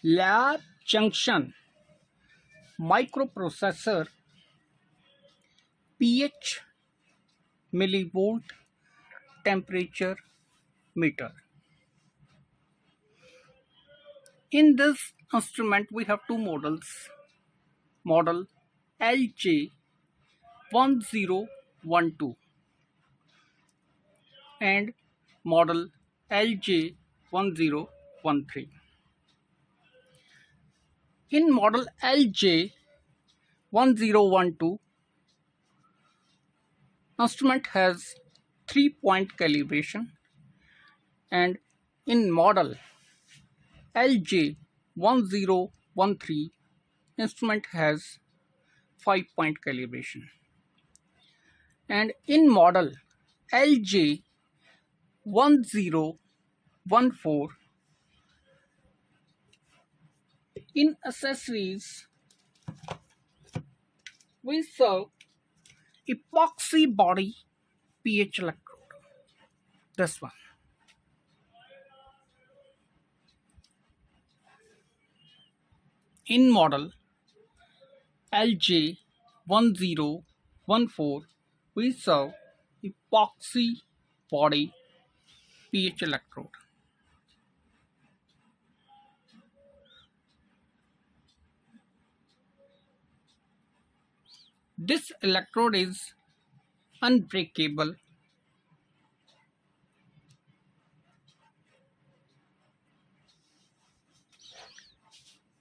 lab junction, microprocessor, pH, millivolt, temperature meter. In this instrument we have two models, model LJ-1012 and model LJ-1013. In model LJ-1012, instrument has 3-point calibration, and in model LJ-1013, instrument has 5-point calibration, and in model LJ-1014, in accessories we serve epoxy body pH electrode. This one. In model LJ-1014, we serve epoxy body pH electrode. This electrode is unbreakable.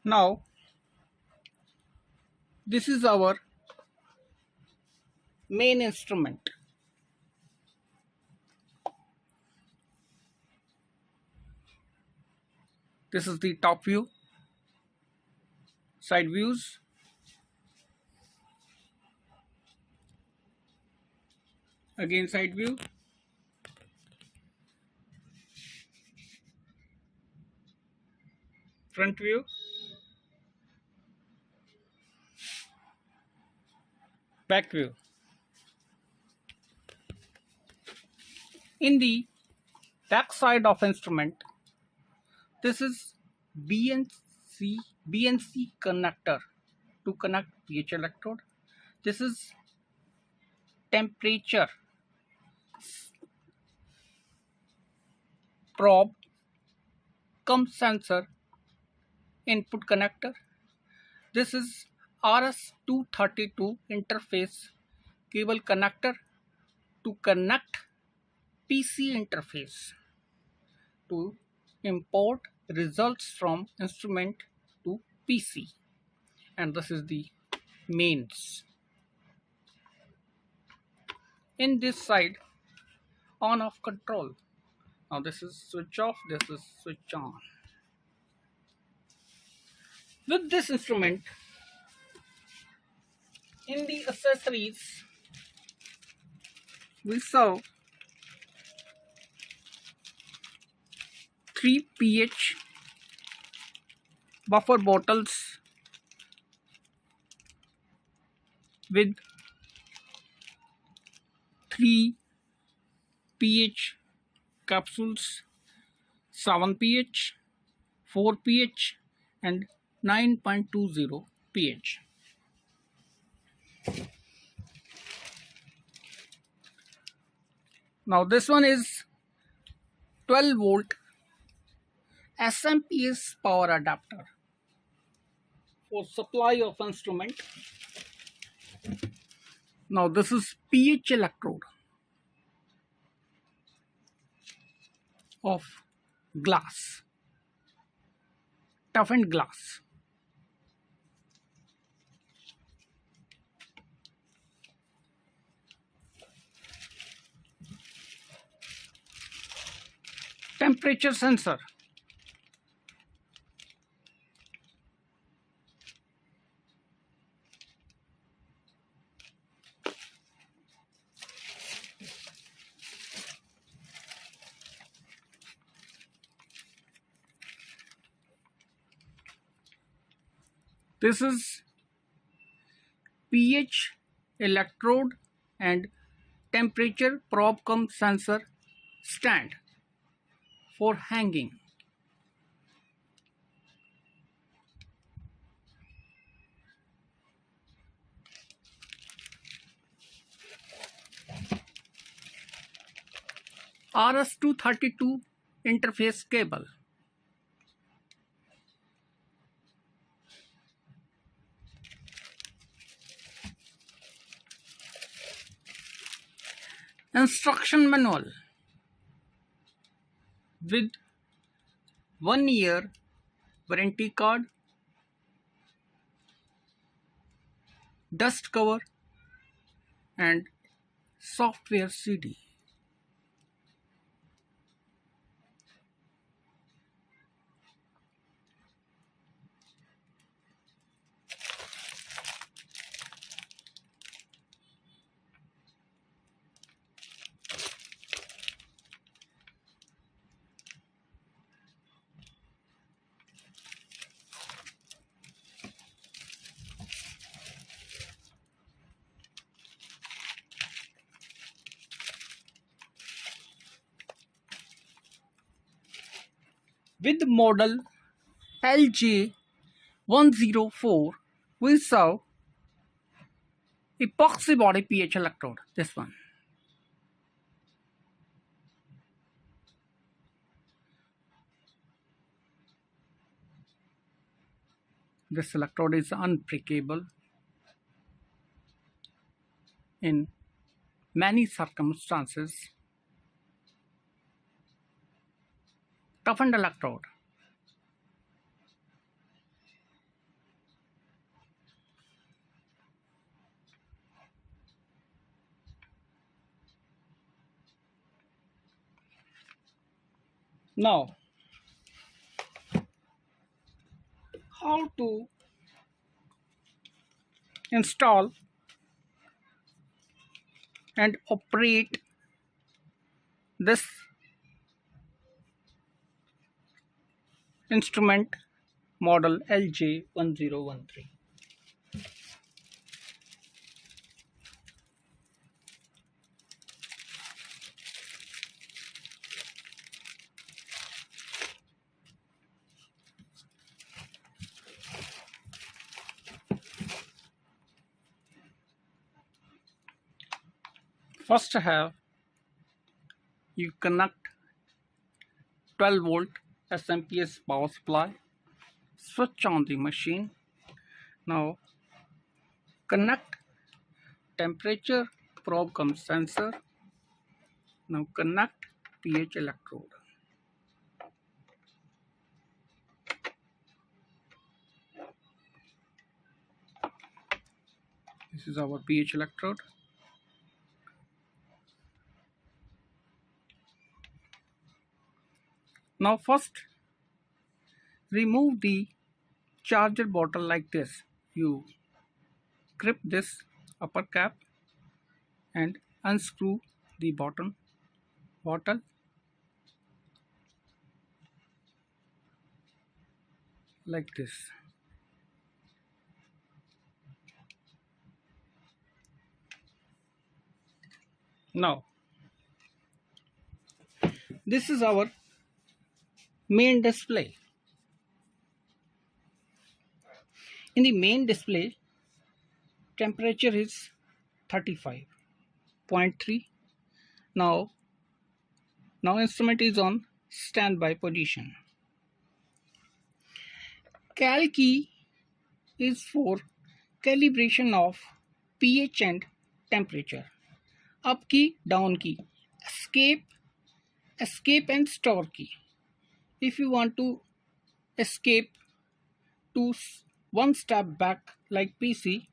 Now, this is our main instrument. This is the top view, side views, again side view, front view, back view. In the back side of instrument, this is BNC connector to connect pH electrode. This is temperature probe cum sensor input connector. This is RS-232 interface cable connector to connect PC interface to import results from instrument to PC, and this is the mains. In this side, on off control. Now this is switch off, this is switch on. With this instrument, in the accessories, we serve 3 pH buffer bottles with 3 pH capsules, 7 pH, 4 pH and 9.20 pH. Now this one is 12 volt SMPS power adapter for supply of instrument. Now this is pH electrode of glass, toughened glass. Temperature sensor. This is pH electrode and temperature probe cum sensor stand for hanging. RS-232 interface cable. Instruction manual with 1 year warranty card, dust cover and software CD. With model LJ-1011, we serve epoxy body pH electrode. This one. This electrode is unbreakable in many circumstances. Toughened electrode. Now, how to install and operate this instrument model LJ-1013. First you connect 12 volt SMPS power supply, switch on the machine. Now connect temperature probe cum sensor. Now connect pH electrode. This is our pH electrode. Now first remove the charger bottle like this. You grip this upper cap and unscrew the bottom bottle like this. Now this is our main display. In the main display, temperature is 35.3. Now instrument is on standby position. Cal key is for calibration of pH and temperature. Up key, down key. Escape and store key. If you want to escape to one step back like PC,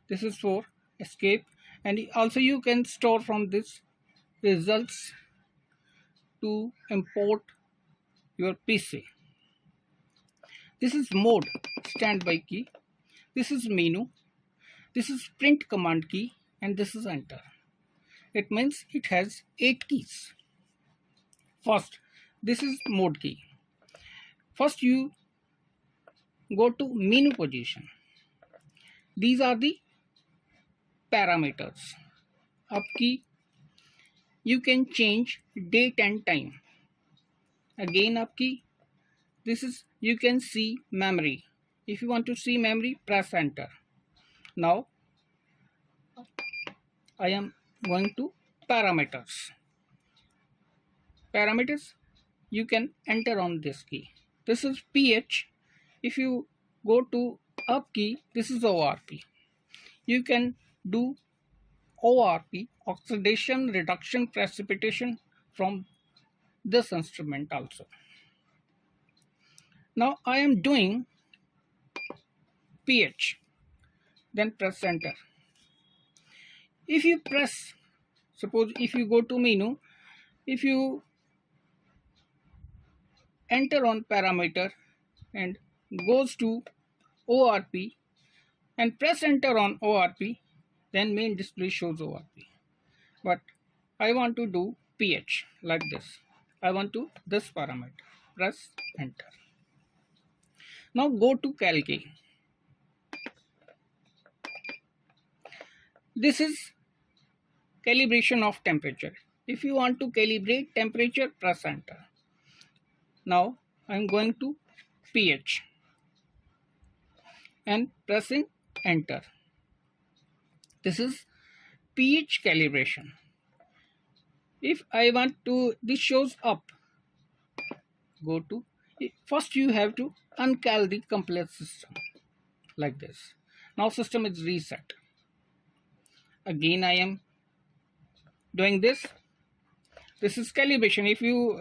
this is for escape, and also you can store from this results to import your PC. This is mode, standby key. This is menu. This is print command key, and this is enter. It means it has 8 keys. First, this is mode key. First you go to menu position. These are the parameters. Up key, you can change date and time. Again up key, this is you can see memory. If you want to see memory, press enter. Now I am going to parameters. parameters, you can enter on this key. This is pH. If you go to up key, this is ORP. You can do ORP, oxidation, reduction, precipitation, from this instrument also. Now I am doing pH, then press enter. If you press, suppose if you go to menu, if you enter on parameter and goes to ORP and press enter on ORP, then main display shows ORP. But I want to do pH like this. I want to this parameter. Press enter. Now go to Calc. This is calibration of temperature. If you want to calibrate temperature, press enter. Now I am going to pH and pressing enter. This is pH calibration. If I want to, this shows up. Go to, first you have to uncal the complete system like this. Now system is reset. Again I am doing this. This is calibration. If you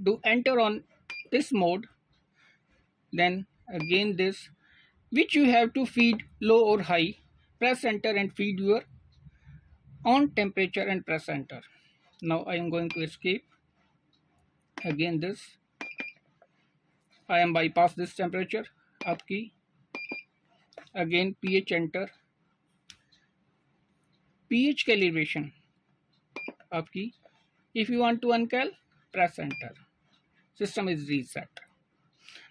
do enter on this mode, then again this, which you have to feed low or high, press enter and feed your on temperature and press enter. Now I am going to escape. Again this, I am bypass this temperature, up key, again pH enter, pH calibration, up key. If you want to uncal, press enter. System is reset.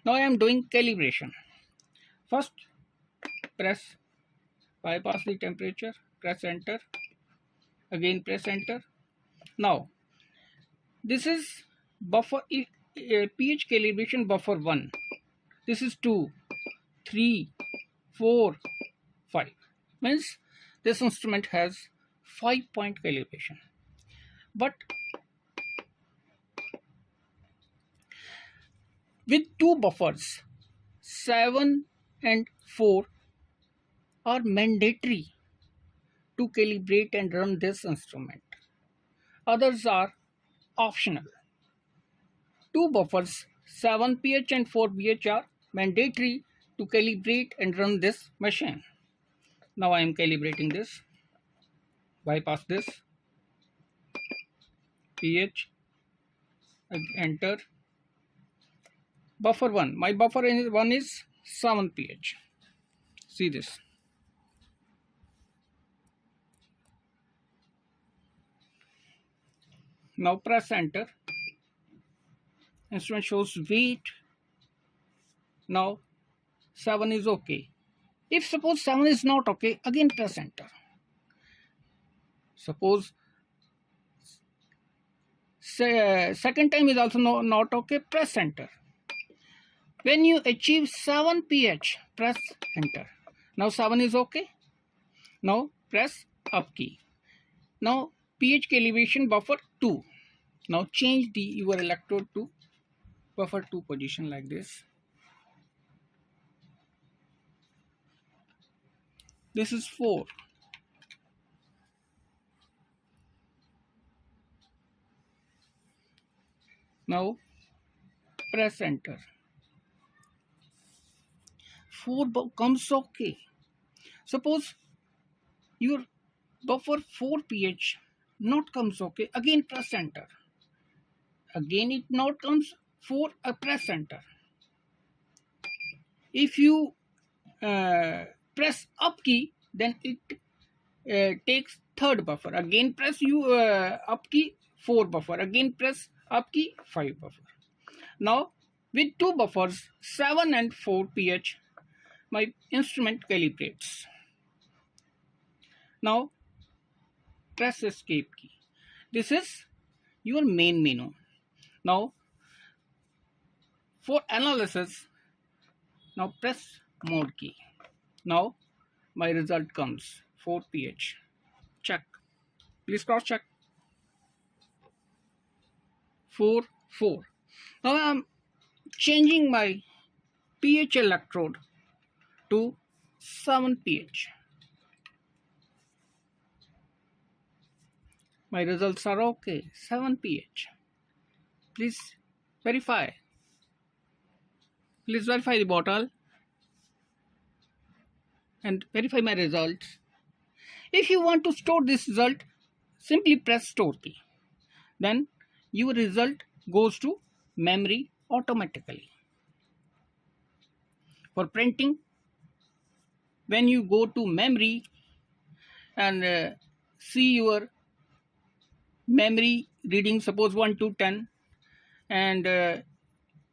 Now I am doing calibration. First press, bypass the temperature, press enter, again press enter. Now this is buffer, pH calibration buffer 1. This is 2, 3, 4, 5. Means this instrument has 5-point calibration. But with two buffers, 7 and 4 are mandatory to calibrate and run this instrument. Others are optional. Two buffers, 7 pH and 4 pH, are mandatory to calibrate and run this machine. Now I am calibrating this. Bypass this. pH, enter. Buffer 1. My buffer 1 is 7 pH. See this. Now press enter. Instrument shows wait. Now 7 is okay. If suppose 7 is not okay, again press enter. Suppose second time is also not okay, press enter. When you achieve 7 pH, press enter. Now 7 is okay. Now press up key. Now pH calibration buffer 2. Now change your electrode to buffer 2 position like this. This is 4. Now press enter. 4 comes okay. Suppose your buffer 4 pH not comes okay, again press enter. Again it not comes 4, press enter. If you press up key, then it takes third buffer. Again press up key, 4 buffer. Again press up key, 5 buffer. Now with two buffers, 7 and 4 pH, my instrument calibrates. Now press escape key. This is your main menu. Now for analysis, now press mode key. Now my result comes 4 pH. Check. Please cross check. 4, 4. Now I am changing my pH electrode to 7 pH. My results are okay, 7 pH. Please verify. Please verify the bottle and verify my results. If you want to store this result, simply press store key. Then your result goes to memory automatically. For printing, when you go to memory and see your memory reading, suppose 1 to 10, and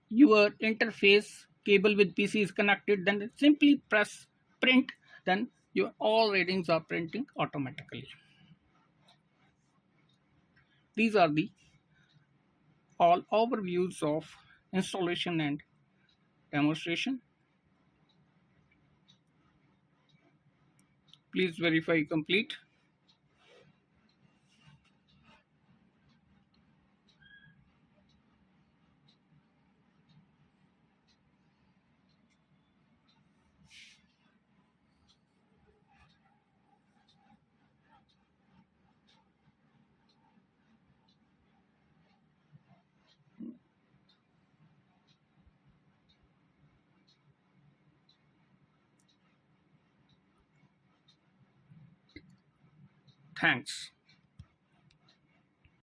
your interface cable with PC is connected, then simply press print, then your all readings are printing automatically. These are the all overviews of installation and demonstration. Please verify complete. Thanks.